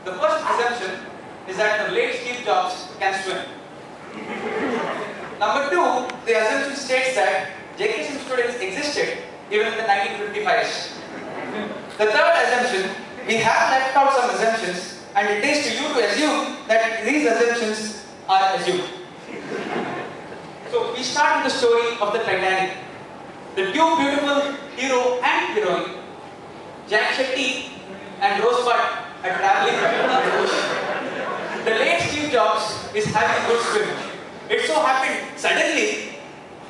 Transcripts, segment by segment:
The first assumption is that the late Steve Jobs can swim. Number two, the assumption states that JKSM students existed even in the 1955s. The third assumption, we have left out some assumptions and it is to you to assume that these assumptions are assumed. So we start with the story of the Titanic. The two beautiful hero and heroine, Jack Shetty and Rose Butt, are traveling on the ocean. The late Steve Jobs is having a good swim. It so happened suddenly,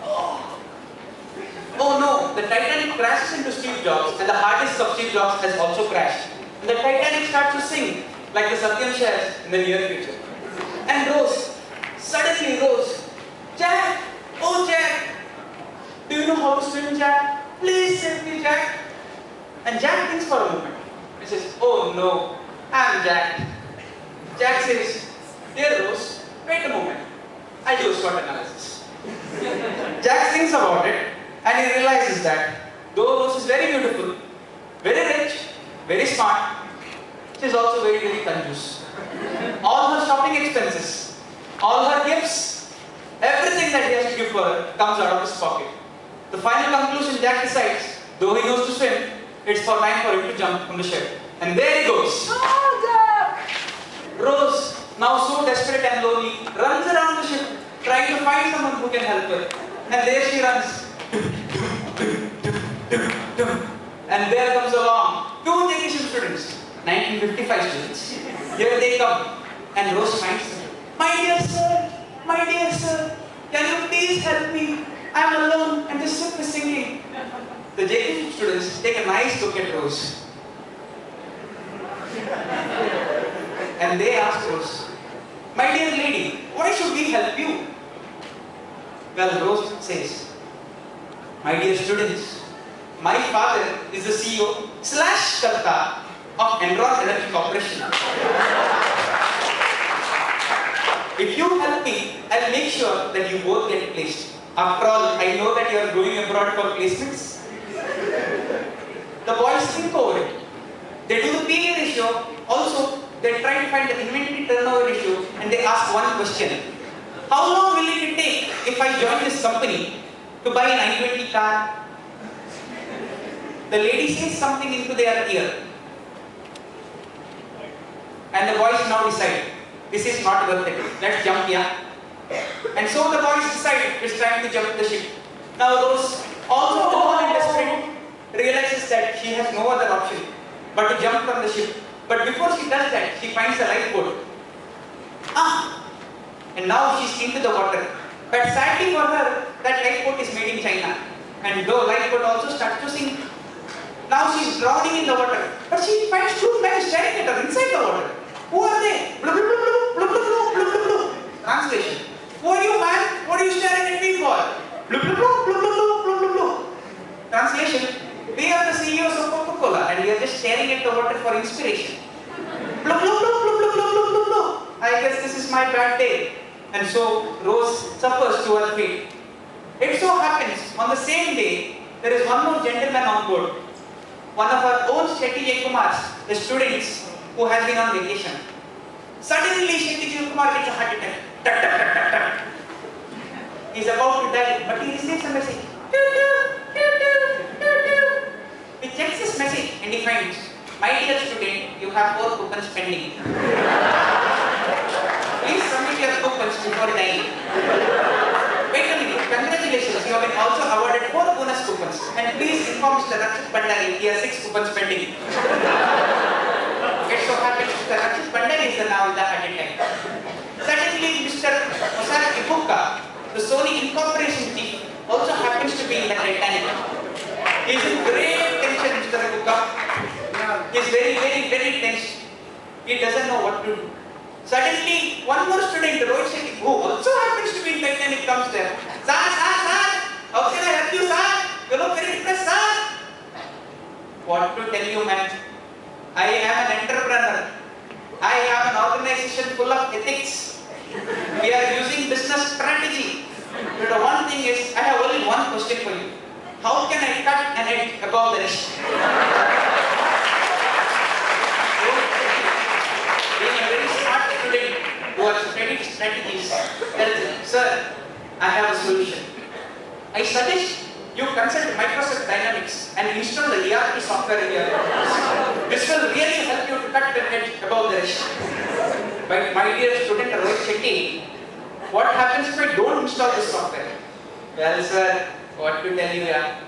oh no, the Titanic crashes into Steve Jobs and the hard disk of Steve Jobs has also crashed. And the Titanic starts to sink like the Satyam shares in the near future. And suddenly Rose, Jack, oh Jack, do you know how to swim, Jack? Please save me, Jack. And Jack thinks for a moment. He says, oh no, I'm Jack. Jack says, dear Rose, wait a moment. I'll do a SWOT analysis. Jack thinks about it and he realizes that though Rose is very beautiful, very rich, very smart, she is also very, very confused. All her shopping expenses, all her gifts, everything that he has to give for her comes out of his pocket. The final conclusion, Jack decides, though he knows to swim, it's for time for him to jump from the ship. And there he goes. Rose, now so desperate and lonely, runs around the ship, trying to find someone who can help her. And there she runs. And there comes along two JKSM students, 1955 students. Here they come. And Rose finds them. My dear sir, can you please help me? I'm alone and the ship is sinking. The JKSM students take a nice look at Rose. And they ask Rose, my dear lady, why should we help you? Well, Rose says, my dear students, my father is the CEO / Karta of Enron Energy Corporation. If you help me, I'll make sure that you both get placed. After all, I know that you are going abroad for placements. The boys think over it. They do the PE ratio. Also, they try to find the inventory turnover ratio and they ask one question. How long will it take if I join this company to buy an I-20 car? The lady says something into their ear. And the boys now decide, this is not worth it. Let's jump here. And so the boys decide it's time to jump the ship. Now Rose, also alone and desperate, realizes that she has no other option but to jump from the ship. But before she does that, she finds a lifeboat. And now she's into the water. But sadly for her, that lifeboat is made in China. And though lifeboat also starts to sink, now she's drowning in the water. But she finds two men staring at her inside the water. Who are they? Blah, blah, blah, blah, blah, blah, blah, blah, blah. Translation. Who are you, man? What are you staring at me for? Blah, blah, blah, blah, blah, blah, blah, blah. Translation. We are the CEOs of Coca-Cola and we are just staring at the water for inspiration. Blah, blah, blah, blah, blah, blah, blah, blah, blah. I guess this is my bad day. And so Rose suffers to her fate. It so happens, on the same day, there is one more gentleman on board. One of our own Shetty Kumars, the students who has been on vacation. Suddenly Shetty Kumar gets a heart attack. Tuck, tuck, tuck, tuck, tuck. He's about to die, but he receives a message. He checks this message and he finds, my dear student, you have 4 coupons pending. Please submit your coupons before dying. Wait a minute, congratulations, you have been also awarded 4 bonus coupons. And please inform Mr. Rakshit Bandari, he has 6 coupons pending. It so happens Mr. Rakshit Bandari is now in the heart attack. Suddenly, Mr. Osar Ibuka, the Sony Incorporation chief, also happens to be in the Titanic. He is in great tension, Mr. Ibuka. He is very, very, very tense. He doesn't know what to do. Suddenly, one more student, Rohit Shetty, who also happens to be in Titanic, comes there. Sir, how can I help you, sir? You look very depressed, sir. What to tell you, man? I am an entrepreneur. I have an organization full of ethics. We are using business strategy. But the one thing is, I have only one question for you. How can I cut an edge above the rest? strategies. Sir, I have a solution. I suggest you consult Microsoft Dynamics and install the ERP software in your office. This will really help you to cut the edge above the rest. But my dear student Rohit Shetty, what happens if I don't install this software? Well, sir, what to tell you, yeah?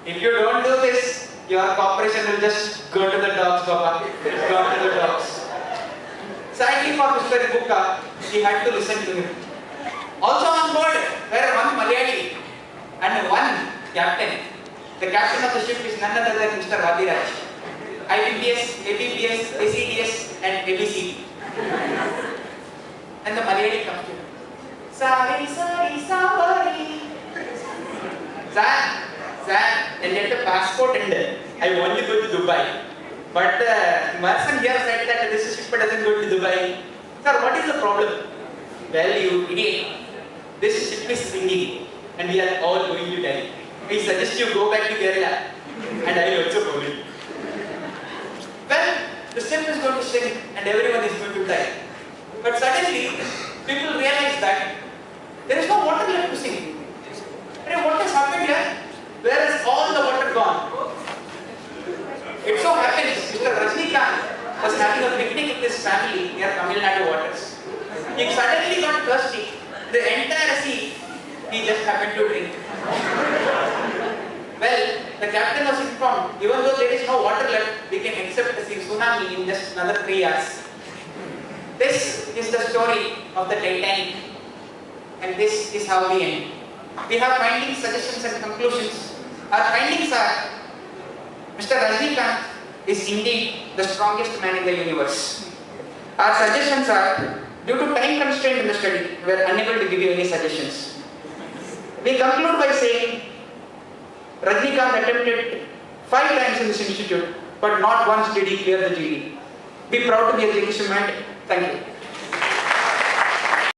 If you don't do this, your corporation will just go to the dogs, Baba. It's gone to the dogs. Sadly for Mr. Bukka, he had to listen to him. Also on board were one Malayali and one captain. The captain of the ship is none other than Mr. Vadiraj. IBPS, ABPS, ACDS and ABC. And the Malayali comes to him. Sorry, sorry. Sir, and get the passport and I want to go to Dubai. But Marson here said that this ship doesn't go to Dubai. Sir, what is the problem? Well, you idiot. This ship is sinking and we are all going to die. I suggest you go back to Kerala and I will also go with. Well, the ship is going to sink and everyone is going to die. But suddenly, people realize that there is no water left to sink. And what has happened here? Where is all the water gone? It so happens Mr. Rajnikant was having a picnic with his family near Tamil Nadu waters. He suddenly got thirsty. The entire sea he just happened to drink. Well, the captain was informed, even though there is no water left, we can accept the tsunami in just another 3 hours. This is the story of the Titanic, and this is how we end. We have findings, suggestions and conclusions. Our findings are, Mr. Rajnikant is indeed the strongest man in the universe. Our suggestions are, due to time constraint in the study, we are unable to give you any suggestions. We conclude by saying, Rajnikant attempted 5 times in this institute, but not once did he clear the GD. Be proud to be a Jewish man. Thank you.